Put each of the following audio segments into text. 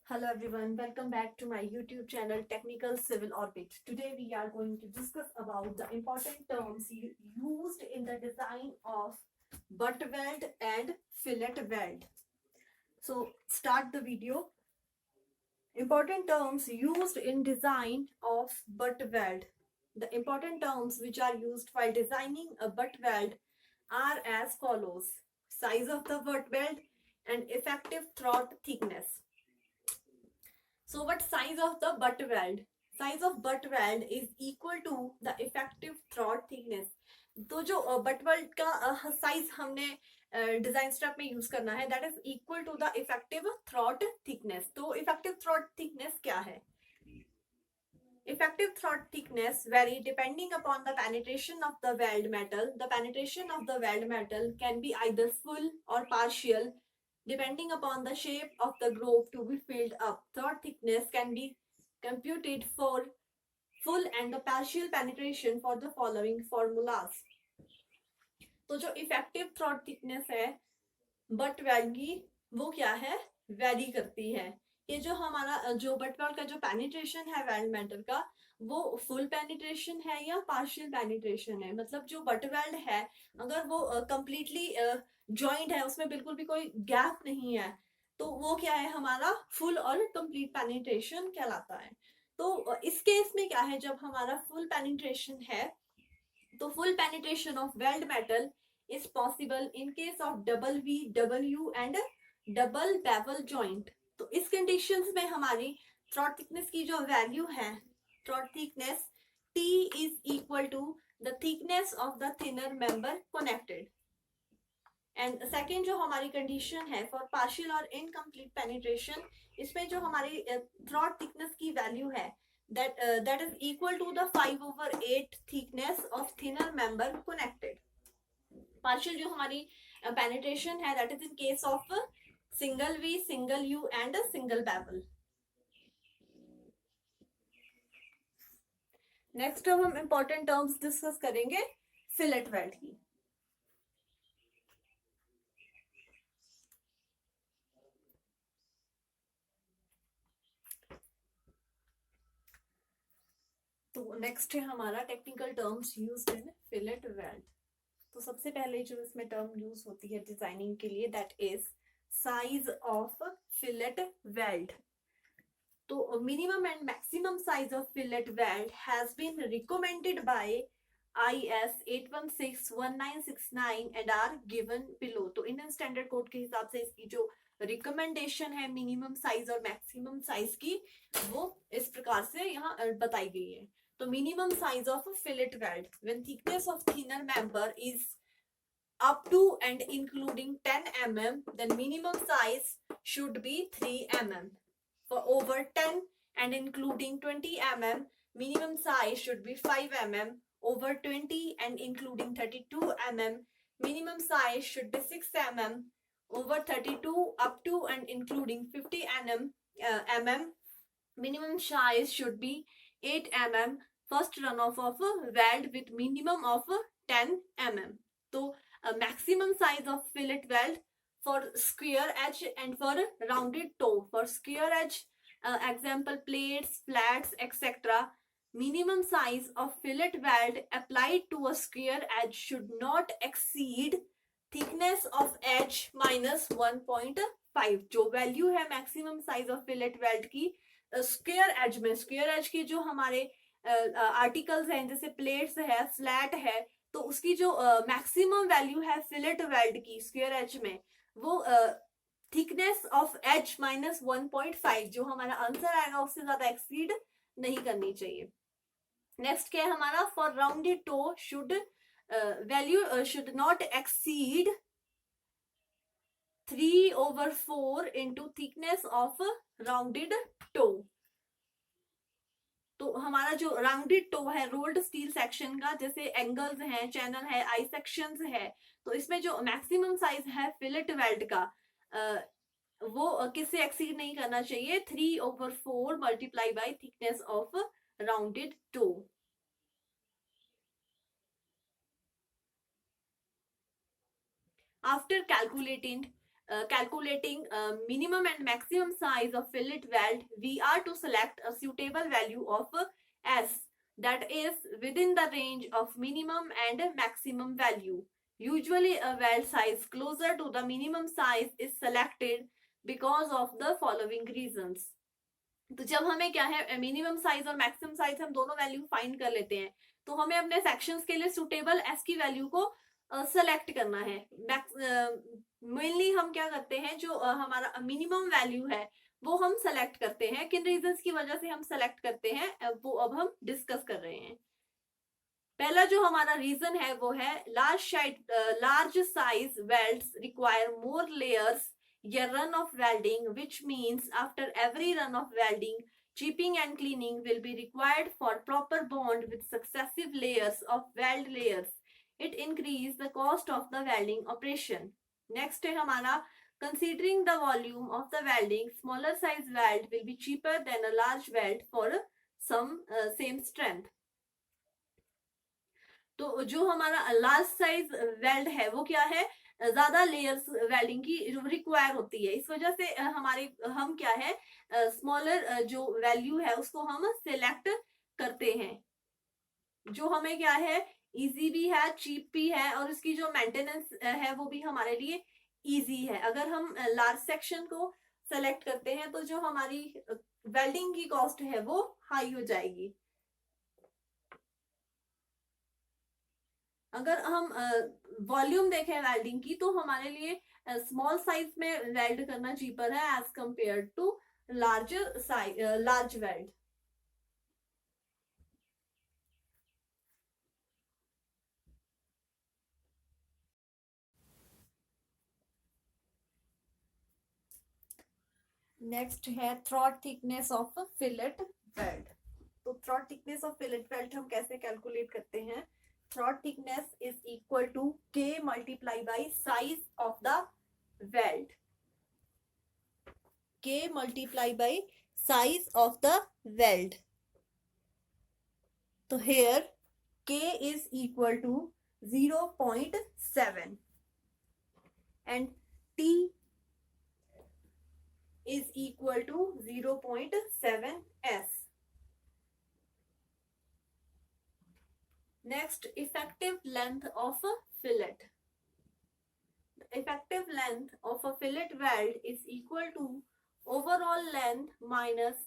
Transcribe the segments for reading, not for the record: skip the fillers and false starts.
Hello everyone, welcome back to my YouTube channel Technical Civil Orbit. Today we are going to discuss about the important terms used in the design of butt weld and fillet weld. So start the video. Important terms used in design of butt weld. The important terms which are used while designing a butt weld are as follows: size of the butt weld and effective throat thickness. So what size of the butt weld? Size of butt weld is equal to the effective throat thickness. तो जो butt weld का size हमने design step में use करना है, that is equal to the effective throat thickness. तो effective throat thickness क्या है? Effective throat thickness vary depending upon the penetration of the weld metal. The penetration of the weld metal can be either full or partial depending upon the shape of the groove to be filled up. Throat thickness can be computed for full and the partial penetration for the following formulas. तो जो effective throat thickness है butt weld की, वो क्या है? Very करती है. ये जो हमारा जो बट वेल्ड का जो पेनिट्रेशन है वेल्ड मेटल का, वो फुल पेनिट्रेशन है या पार्शियल पेनिट्रेशन है. मतलब जो बट वेल्ड है, अगर वो कंप्लीटली जॉइंट है, उसमें बिल्कुल भी कोई गैप नहीं है, तो वो क्या है? हमारा फुल और कंप्लीट पेनिट्रेशन कहलाता है. तो इस केस में क्या है? जब हमारा फुल पेनिट्रेशन है, तो full penetration of weld metal is possible in case of double V, W and double bevel joint. तो इस conditions में हमारी throat thickness की जो value है, throat thickness T is equal to the thickness of the thinner member connected. And second जो हमारी condition है फॉर पार्शियल और इनकम्प्लीट पेनिट्रेशन, इसमें जो हमारी थ्रॉट थिकनेस की वैल्यू है, that is equal to the 5/8 thickness of thinner member connected. Partial जो हमारी penetration है, that is in case of single V, single U and single bevel. Next अब हम important terms डिस्कस करेंगे fillet weld की. तो next है हमारा technical terms used in fillet weld. तो सबसे पहले जो इसमें टर्म यूज होती है डिजाइनिंग के लिए, that is size of fillet weld. तो minimum and maximum size of fillet weld has been recommended by IS 8161969 and are given below. तो इंडियन स्टैंडर्ड कोड के हिसाब से इसकी जो रिकमेंडेशन है मिनिमम साइज और मैक्सिमम साइज की, वो इस प्रकार से यहाँ बताई गई है. तो minimum size of a fillet weld when thickness of thinner member is up to and including 10 mm, then minimum size should be 3 mm. For over 10 and including 20 mm, minimum size should be 5 mm. Over 20 and including 32 mm, minimum size should be 6 mm. Over 32 up to and including 50 mm, minimum size should be 8 mm. First runoff of a weld with minimum of 10 mm. तो maximum size of fillet weld for square edge and for rounded toe. For square edge, example plates, flats, etc. Minimum size of fillet weld applied to a square edge should not exceed thickness of edge minus 1.5. जो value है maximum size of fillet weld की square as में, square as के जो हमारे articles हैं जैसे plates है, फ्लैट है, तो उसकी जो मैक्सिमम वैल्यू है फिलेट वेल्ड की स्क्वायर एज में, वो थिकनेस ऑफ एज माइनस 1.5, जो हमारा आंसर आएगा उससे ज्यादा एक्सीड नहीं करनी चाहिए. नेक्स्ट क्या है हमारा? For rounded toe should value should not exceed 3/4 into thickness of rounded toe. तो हमारा जो राउंडेड टो है रोल्ड स्टील सेक्शन का, जैसे एंगल्स हैं, चैनल है, आई सेक्शंस है, तो इसमें जो मैक्सिमम साइज है फिलेट वेल्ड का, वो किससे एक्सीड नहीं करना चाहिए? 3/4 multiply by thickness of rounded toe. After calculating calculating minimum and maximum size of fillet weld, we are to select a suitable value of S that is within the range of minimum and maximum value. Usually a weld size closer to the minimum size is selected because of the following reasons. तो जब हमें क्या है minimum size और maximum size हम दोनों value find कर लेते हैं तो हमें अपने सेक्शंस के लिए सुटेबल एस की वैल्यू को सेलेक्ट करना है. मेनली हम क्या करते हैं जो हमारा मिनिमम वैल्यू है वो हम सेलेक्ट करते हैं. किन रीजंस की वजह से हम सेलेक्ट करते हैं वो अब हम डिस्कस कर रहे हैं. पहला जो हमारा रीजन है वो है large size welds require more layers या run of welding, which means after every run of welding, chipping and cleaning will be required for proper bond with successive layers of weld layers. It increase the cost of the welding operation. Next है हमारा considering the volume of the welding, smaller size weld will be cheaper than a large weld for some same strength. तो जो हमारा large size weld है वो क्या है ज्यादा लेयर्स वेल्डिंग की रिक्वायर होती है. इस वजह से हम क्या है स्मॉलर जो वैल्यू है उसको हम सिलेक्ट करते हैं जो हमें क्या है इजी भी है, चीप भी है और इसकी जो मेंटेनेंस है वो भी हमारे लिए इजी है. अगर हम लार्ज सेक्शन को सेलेक्ट करते हैं तो जो हमारी वेल्डिंग की कॉस्ट है वो हाई हो जाएगी. अगर हम वॉल्यूम देखें वेल्डिंग की तो हमारे लिए स्मॉल साइज में वेल्ड करना चीपर है as compare to large weld. Next है throat thickness of fillet weld. तो throat thickness of fillet weld हम कैसे कैलकुलेट करते हैं. Throat thickness is equal to K multiplied by size of the weld. K multiplied by size of the weld. So here K is equal to 0.7 and T is equal to 0.7 S. Next, effective length of a fillet. The effective length of a fillet weld is equal to overall length minus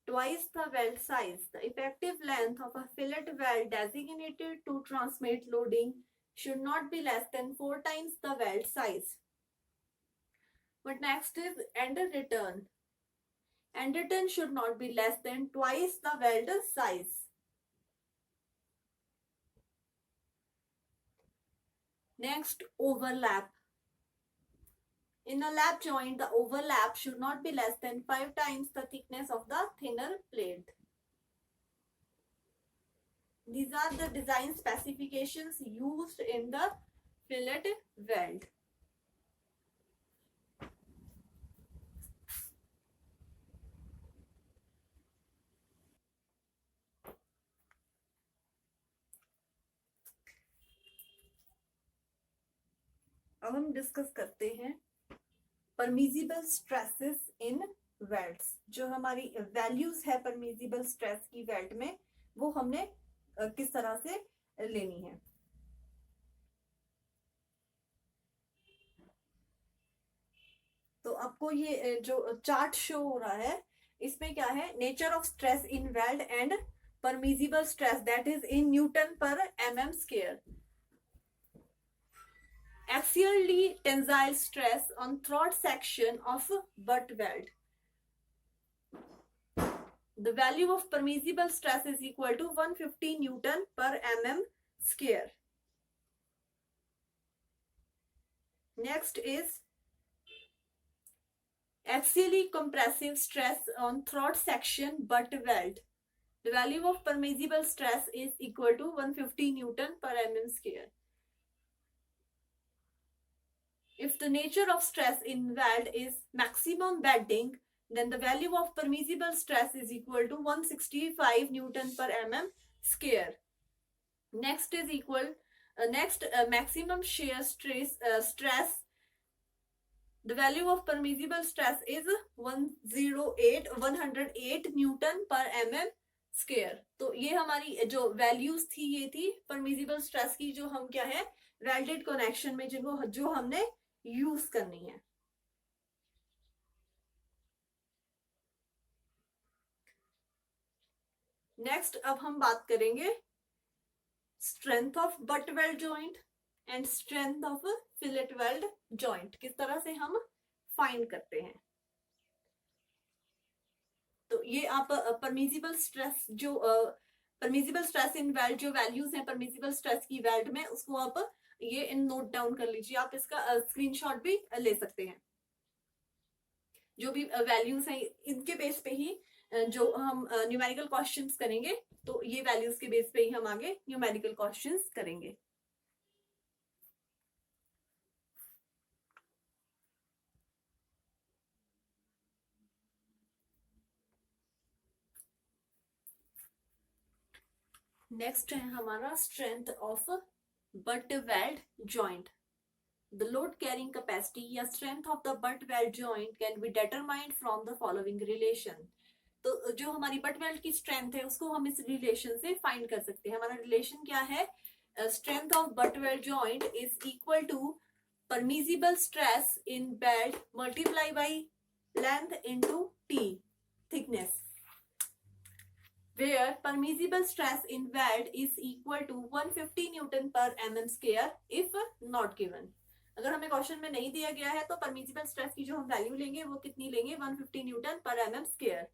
twice the weld size. The effective length of a fillet weld designated to transmit loading should not be less than 4 times the weld size. But next is end return. End return should not be less than twice the weld size. Next, overlap. In a lap joint, the overlap should not be less than 5 times the thickness of the thinner plate. These are the design specifications used in the fillet weld. अब हम discuss करते हैं permissible stresses इन welds. जो हमारी values है permissible stress की weld में वो हमने किस तरह से लेनी है. तो आपको ये जो चार्ट शो हो रहा है इसमें क्या है nature of stress in weld and permissible stress that is in newton पर mm square. Axially tensile stress on throat section of butt weld. The value of permissible stress is equal to 150 Newton per mm square. Next is axially compressive stress on throat section butt weld. The value of permissible stress is equal to 150 Newton per mm square. If the nature of stress in weld is maximum bending, then the value of permissible stress is equal to 165 Newton per mm square. Next is maximum shear stress the value of permissible stress is 108 newton पर mm square. तो ये हमारी जो values थी ये थी permissible stress की, जो हम क्या है वेल्डेड कनेक्शन में जिनको जो हमने यूज करनी है। नेक्स्ट अब हम बात करेंगे strength of butt weld joint and strength of fillet weld joint, किस तरह से हम फाइंड करते हैं। तो ये आप परमिजिबल स्ट्रेस जो परमिजिबल स्ट्रेस इन वेल्ड जो वैल्यूज हैं परमिजिबल स्ट्रेस की वेल्ड में, उसको आप ये इन नोट डाउन कर लीजिए। आप इसका स्क्रीनशॉट भी ले सकते हैं। जो भी वैल्यूज हैं इनके बेस पे ही जो हम न्यूमेरिकल क्वेश्चंस करेंगे, तो ये वैल्यूज के बेस पे ही हम आगे न्यूमेरिकल क्वेश्चंस करेंगे। नेक्स्ट है हमारा strength of butt weld joint. The load carrying capacity या strength of the butt weld joint can be determined from the following relation। तो जो हमारी बट वेल्ड की स्ट्रेंथ है उसको हम इस रिलेशन से फाइंड कर सकते हैं। हमारा रिलेशन क्या है, strength of butt weld joint is equal to permissible stress in belt multiply by length into T thickness, where permissible stress in weld is equal to 150 Newton per mm square if not given। अगर हमें question में नहीं दिया गया है तो permissible stress की जो हम वैल्यू लेंगे वो कितनी लेंगे, 150 न्यूटन पर mm स्क्वायर।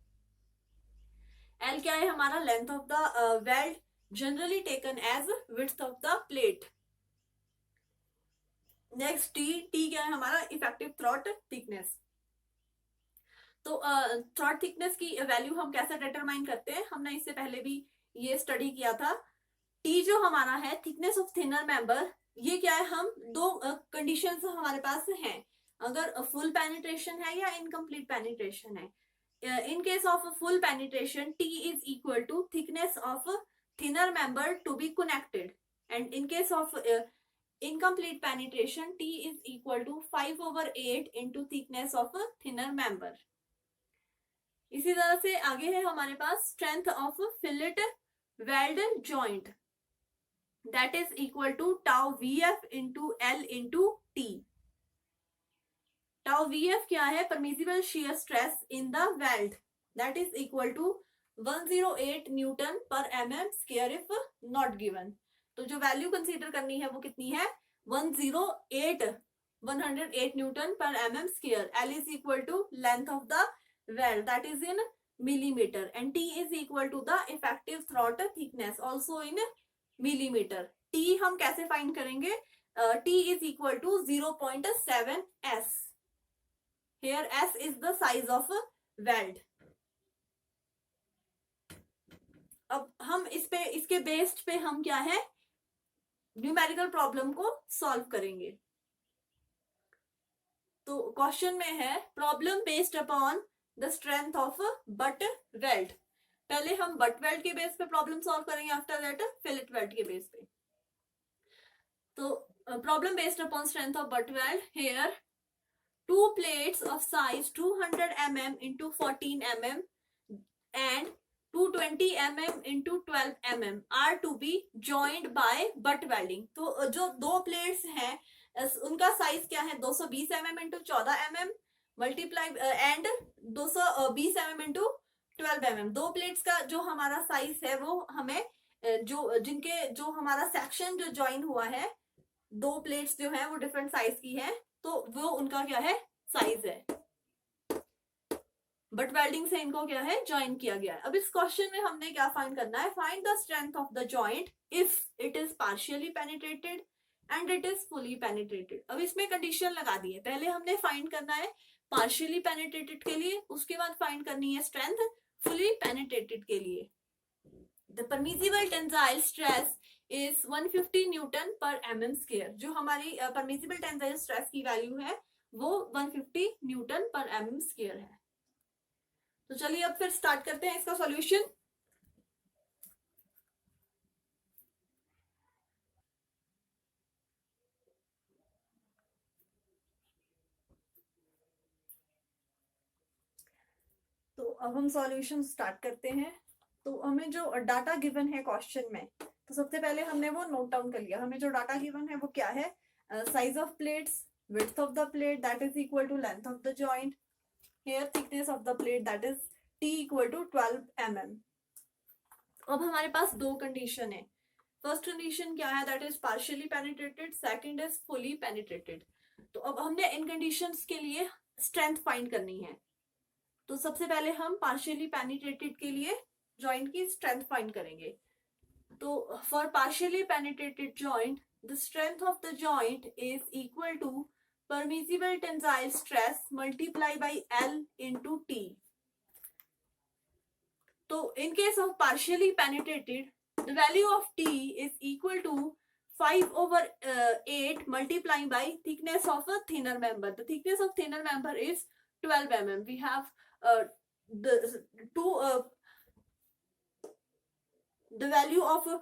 एल क्या है हमारा, length of the weld generally taken as width of the plate. Next T क्या है हमारा, इफेक्टिव थ्रॉट थिकनेस। तो थ्रॉट थिकनेस की वैल्यू हम कैसे डिटरमाइन करते हैं, हमने इससे पहले भी ये स्टडी किया था। टी जो हमारा है थिकनेस ऑफ थिनर मेंबर, ये क्या है, हम दो कंडीशंस हमारे पास हैं, अगर फुल पेनिट्रेशन है या इनकम्प्लीट पेनिट्रेशन है। In case of full penetration T is equal to thickness of thinner member to be connected, and in case of incomplete penetration T is equal to 5/8 into thickness of a thinner member। इसी तरह से आगे है हमारे पास strength of fillet weld joint, that is equal to tau VF into L into T। Tau VF क्या है, permissible shear stress in the weld, that is equal to 108 newton पर mm square if not given. तो जो value consider करनी है वो कितनी है, 108 न्यूटन पर mm square. L is equal to length of the weld, that is in millimeter, and T is equal to the effective throat thickness also in millimeter। T हम कैसे फाइंड करेंगे, T is equal to 0.7 S। Here S is the size of weld। अब हम इसके based पे हम क्या है न्यूमेरिकल प्रॉब्लम को सॉल्व करेंगे। तो क्वेश्चन में है problem based upon the strength of butt weld. पहले हम बट वेल्ड के बेस पे प्रॉब्लम सॉल्व करेंगे, आफ्टर दैट फिलेट वेल्ड के बेस पे। तो problem based upon strength of butt weld, hair to plates of size 200 mm into 14 mm and 220 mm into 12 mm are to be joined by butt welding। तो जो दो plates हैं उनका size क्या है, 220 mm into 14 mm multiply and 220 mm into 12 mm। दो plates का जो हमारा साइज है वो हमें जो हमारा सेक्शन जो ज्वाइन हुआ है, दो प्लेट्स जो है वो डिफरेंट साइज की है, तो वो उनका क्या है साइज है, बट वेल्डिंग से इनको क्या है ज्वाइन किया गया है। अब इस क्वेश्चन में हमने क्या फाइंड करना है, find the strength of the joint if it is partially penetrated and it is fully penetrated. अब इसमें कंडीशन लगा दी है, पहले हमने फाइंड करना है पार्शियली पेनिट्रेटेड के लिए, उसके बाद फाइंड करनी है स्ट्रेंथ फुली पेनिट्रेटेड के लिए। The permissible tensile stress is 150 Newton पर mm स्क्वायर। जो हमारी परमिजिबल टेंसाइल स्ट्रेस की वैल्यू है वो 150 न्यूटन पर mm स्क्वायर है। तो चलिए अब फिर स्टार्ट करते हैं इसका सॉल्यूशन। अब हम सॉल्यूशन स्टार्ट करते हैं। तो हमें जो डाटा गिवन है क्वेश्चन में, तो सबसे पहले हमने वो नोट डाउन कर लिया। हमें जो डाटा गिवन है वो क्या है? Size of plates, width of the plate that is equal to length of the joint, here thickness of the plate that is t equal to 12 mm। अब हमारे पास दो कंडीशन है। फर्स्ट कंडीशन क्या है? That is partially penetrated, second is fully penetrated. तो अब हमने इन conditions के लिए स्ट्रेंथ फाइंड करनी है। तो सबसे पहले हम पार्शियली पेनिट्रेटेड के लिए जॉइंट की स्ट्रेंथ फाइंड करेंगे। तो for partially penetrated joint the strength of the joint is equal to permissible tensile stress multiply by L into T। तो in case of partially penetrated, the value of T is equal to 5/8 multiplying by thickness of a thinner member. The thickness of thinner member is 12 mm. We have the value of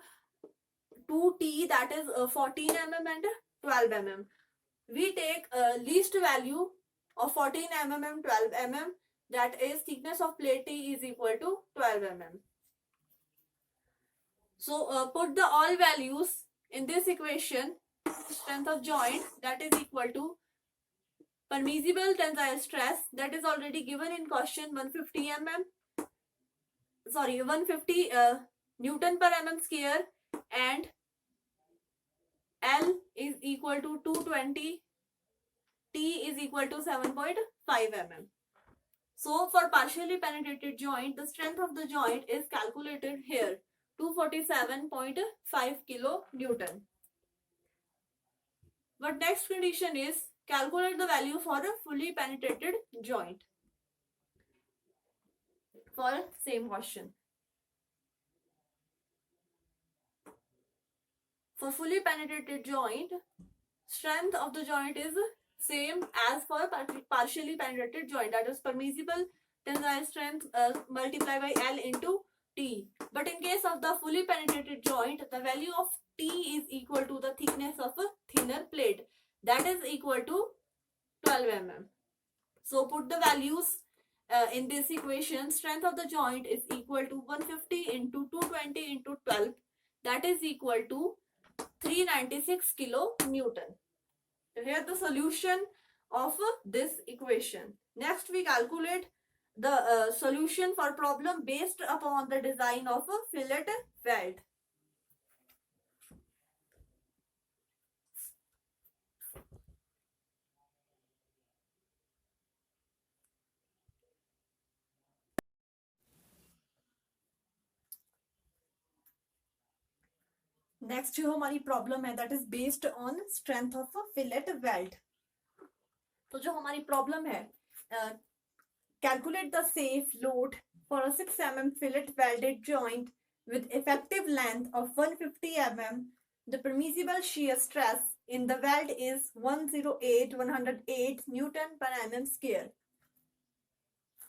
2T, that is 14 mm and 12 mm. We take least value of 14 mm and 12 mm, that is thickness of plate T is equal to 12 mm. So put the all values in this equation. Strength of joint that is equal to permissible tensile stress that is already given in question 150 mm, sorry 150 Newton per mm square, and L is equal to 220, T is equal to 7.5 mm. So for partially penetrated joint, the strength of the joint is calculated here, 247.5 kilonewton. But next condition is calculate the value for a fully penetrated joint. For same question. For fully penetrated joint, strength of the joint is same as for partially penetrated joint, that is permissible tensile strength multiplied by L into T. But in case of the fully penetrated joint, the value of T is equal to the thickness of a thinner plate, that is equal to 12 mm. So put the values in this equation. Strength of the joint is equal to 150 into 220 into 12, that is equal to 396 kilonewton. So here the solution of this equation. Next we calculate the solution for problem based upon the design of a fillet weld. Next जो हमारी problem है that is based on strength of a fillet weld. तो जो हमारी problem है, calculate the safe load for a 6 mm fillet welded joint with effective length of 150 mm. The permissible shear stress in the weld is 108 Newton per mm square.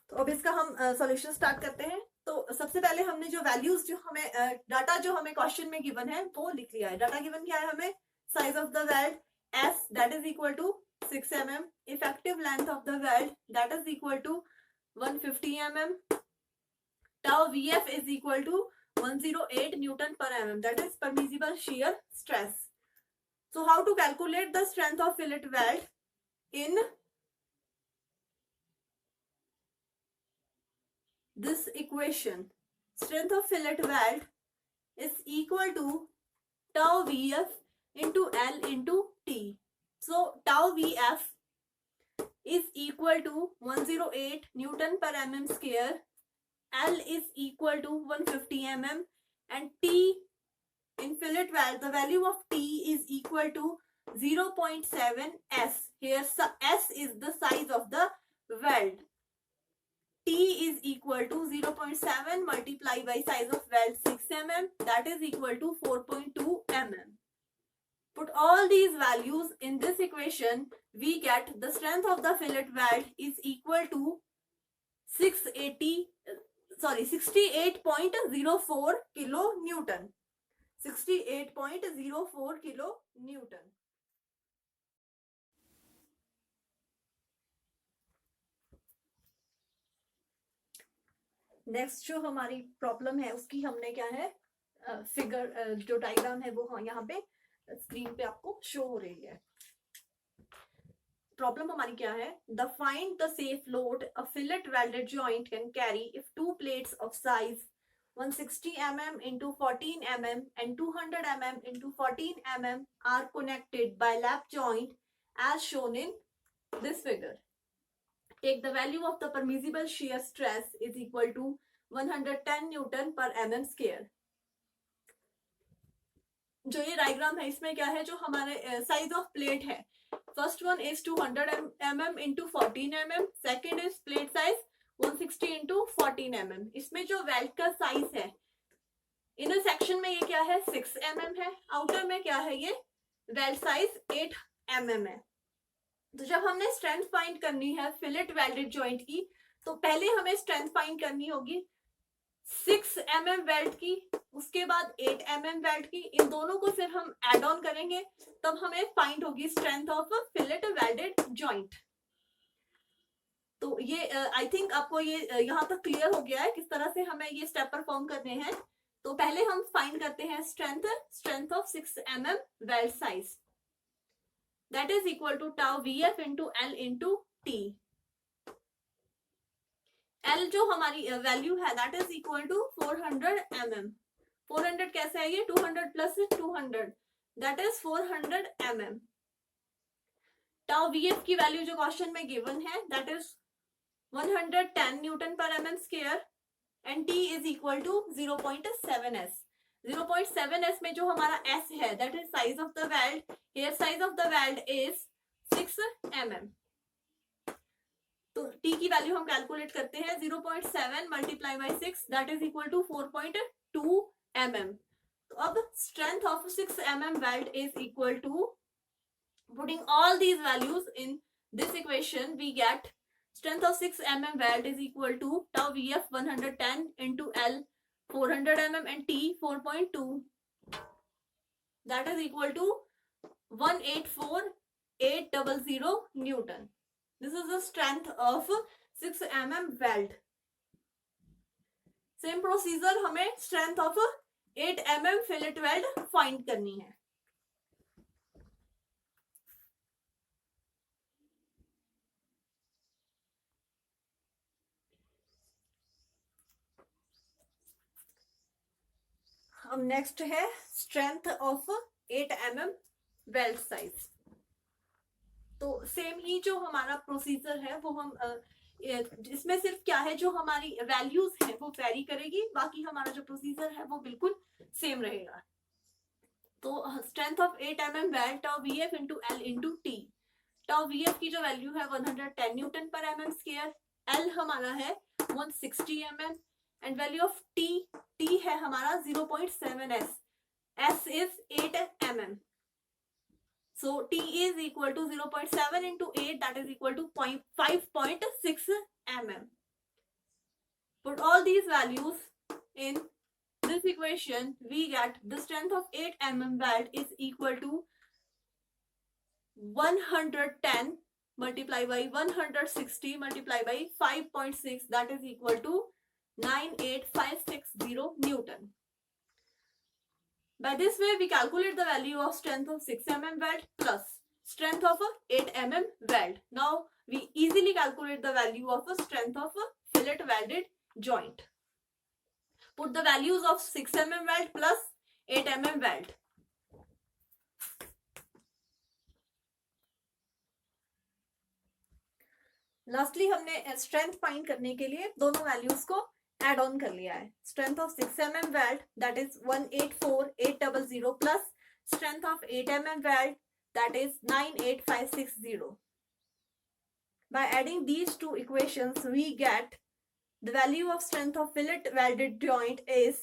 तो अब इसका हम solution start करते हैं। तो सबसे पहले हमने जो वैल्यूज जो हमें डाटा जो हमें क्वेश्चन में गिवन है वो लिख लिया है। डाटा गिवन क्या है हमें? Size of the weld S that is equal to 6 mm, effective length of the weld that is equal to 150 mm, tau VF is equal to 108 Newton per mm, that is permissible shear stress. So how to calculate the strength of fillet weld in this equation? Strength of fillet weld is equal to tau VF into L into T. So tau VF is equal to 108 Newton per mm square, L is equal to 150 mm, and T in fillet weld, the value of T is equal to 0.7 S. Here S is the size of the weld. T is equal to 0.7 multiplied by size of weld 6 mm, that is equal to 4.2 mm. Put all these values in this equation, we get the strength of the fillet weld is equal to 68.04 kilonewton. 68.04 kilonewton. Next जो हमारी problem है उसकी हमने क्या है figure जो diagram है वो यहाँ पे स्क्रीन पे आपको शो हो रही है। प्रॉब्लम हमारी क्या है, the find the safe load a fillet welded joint can carry if two plates of size 160 mm into 14 mm and 200 mm into 14 mm are connected by lap joint as shown in this figure. Take the value of the permissible shear stress is equal to 110 Newton per mm square. जो ये diagram है इसमें क्या है, जो हमारे size of plate है, first one is 200 mm into 14 mm, second is plate size 160 into 14 mm। इसमें जो वेल्ड का साइज है, इनर सेक्शन में ये क्या है 6 mm है, आउटर में क्या है ये वेल्ड साइज 8 mm है। तो जब हमने स्ट्रेंथ फाइंड करनी है फिलेट वेल्डेड जॉइंट की, तो पहले हमें स्ट्रेंथ फाइंड करनी होगी 6 mm वेल्ड की, उसके बाद 8 mm वेल्ड की, इन दोनों को फिर हम एड ऑन करेंगे, तब हमें फाइंड होगी strength of fillet welded joint. तो ये आई थिंक आपको ये यहाँ तक क्लियर हो गया है किस तरह से हमें ये स्टेप परफॉर्म करने हैं। तो पहले हम फाइंड करते हैं strength of 6 mm weld size, that is equal to tau VF into L into T। L जो हमारी वैल्यू है that is equal to 400 mm। 400 कैसे है ये 200 plus 200 that is 400 mm। Tau VF की वैल्यू जो क्वेश्चन में गिवन है दैट इज 110 न्यूटन पर mm square and T is equal to 0.7s। 0.7s में जो हमारा S है that is size of the weld, here size of the weld is 6 mm। तो T की वैल्यू हम कैलकुलेट करते हैं 0.7 multiply by 6 that is equal to 4.2 mm। तो अब strength of 6 mm weld is equal to, putting all these values in this equation we get strength of 6 mm weld is equal to tau VF 110 into L 400 mm and T 4.2, that is equal to 184,800 Newton. This is the strength of 6 mm weld. Same procedure हमें strength of 8 mm fillet weld find करनी है। अब next है strength of 8 mm weld size. तो same ही जो हमारा procedure है वो हम इसमें सिर्फ क्या है, जो हमारी वैल्यूज है वो वेरी करेगी, बाकी हमारा जो प्रोसीजर है वो बिल्कुल सेम रहेगा। तो strength of 8 mm weld tau VF into L into T। Tau VF की जो वैल्यू है 110 न्यूटन पर mm स्क्वायर, L हमारा है 160 mm and value of T है हमारा 0.7s, S is 8 mm, so T is equal to 0.7 into 8 that is equal to 5.6 mm. Put all these values in this equation, we get the strength of 8 mm weld is equal to 110 multiplied by 160 multiplied by 5.6 that is equal to 98560 Newton. By this way we calculate the value of strength of 6 mm weld plus strength of 8 mm weld. Now we easily calculate the value of strength of fillet welded joint. Put the values of 6 mm weld plus 8 mm weld. Lastly हमने strength find करने के लिए दोनों values को add on कर लिया है। Strength of 6 mm weld that is 184,800 plus strength of 8 mm weld that is 98560। By adding these two equations we get the value of strength of fillet welded joint is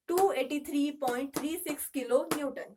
283.36 kN।